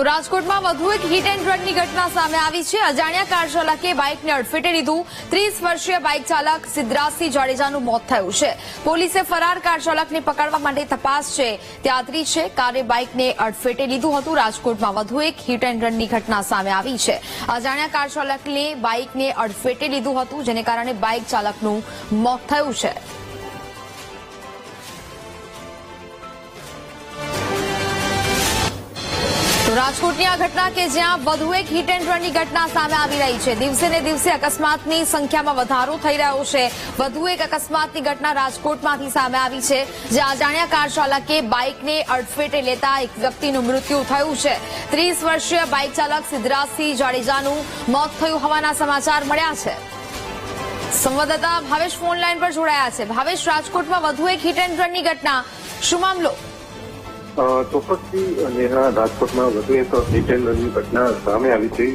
તો રાજકોટમાં વધુ એક હિટ એન્ડ રનની ઘટના સામે આવી છે। અજાણ્યા કાર ચાલકે બાઇકને અડફેટે લીધું। 30 વર્ષીય બાઇક ચાલક સિદ્ધરાજસિંહ જાડેજાનું મોત થયું છે। પોલીસે ફરાર કાર ચાલકને પકડવા માટે તપાસ તે આદરી છે। કારે બાઇકને અડફેટે લીધું હતું। રાજકોટમાં વધુ એક હિટ એન્ડ રનની ઘટના સામે આવી છે। અજાણ્યા કાર ચાલકને બાઇકને અડફેટે લીધું હતું, જેને કારણે બાઇક ચાલકનું મોત થયું છે। રાજકોટની આ ઘટના કે જ્યાં વધુ એક હિટ એન્ડ રનની ઘટના સામે આવી રહી છે। દિવસે ને દિવસે અકસ્માતની સંખ્યામાં વધારો થઈ રહ્યો છે। વધુ એક અકસ્માતની ઘટના રાજકોટમાંથી સામે આવી છે, જ્યાં અજાણ્યા કાર ચાલકે બાઇકને અડફેટે લેતા એક વ્યક્તિનું મૃત્યુ થયું છે। 30 વર્ષીય બાઇક ચાલક સિદ્ધરાજસિંહ જાડેજાનું મોત થયું હોવાના સમાચાર મળ્યા છે। સંવાદદાતા ભાવેશ ફોન લાઈન પર જોડાયા છે। ભાવેશ, રાજકોટમાં વધુ એક હિટ એન્ડ રનની ઘટના, શું મામલો? ચોક્કસથી નેહા, રાજકોટમાં વધુ એક હિટ એન્ડ રનની ઘટના સામે આવી છે।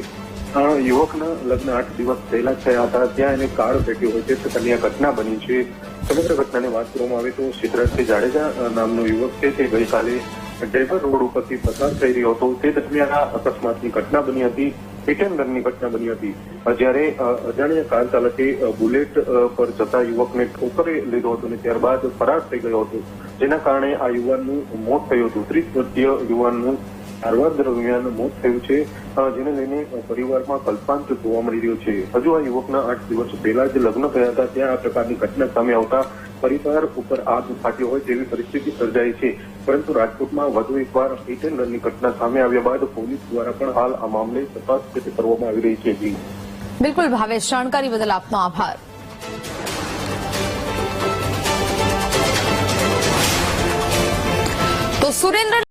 યુવકના લગ્ન 8 દિવસ પહેલા થયા હતા, ત્યાં એને કાર ભેટ્યો હોય છે, છતાં આ ઘટના બની છે। સમગ્ર ઘટનાની વાત કરવામાં આવે તો સિદ્ધરાજસિંહ જાડેજા નામનો યુવક છે, તે ગઈકાલે ડેવર રોડ ઉપરથી પસાર થઈ રહ્યો હતો। તે દરમિયાન આ અકસ્માતની ઘટના બની હતી, હિટ એન્ડ રનની ઘટના બની હતી। જ્યારે અજાણ્યા કાર ચાલકે બુલેટ પર જતા યુવકને ઠોકરે લીધો હતો અને ત્યારબાદ ફરાર થઈ ગયો હતો, જેના કારણે આ યુવાનનું મોત થયું હતું। 30 વર્ષીય યુવાનનું સારવાર દરમિયાન મોત થયું છે, જેને લઈને પરિવારમાં કલ્પાંત જોવા મળી રહ્યો છે। હજુ આ યુવકના 8 દિવસ પહેલા જ લગ્ન થયા હતા, ત્યાં આ પ્રકારની ઘટના સામે આવતા પરિવાર ઉપર આગ ફાટ્યો હોય તેવી પરિસ્થિતિ સર્જાઈ છે। પરંતુ રાજકોટમાં વધુ એકવાર હિટ એન્ડ રનની ઘટના સામે આવ્યા બાદ પોલીસ દ્વારા પણ હાલ આ મામલે તપાસ કરવામાં આવી રહી છે। બિલકુલ ભાવેશ, જાણકારી બદલ આપનો આભાર। તો સુરેન્દ્ર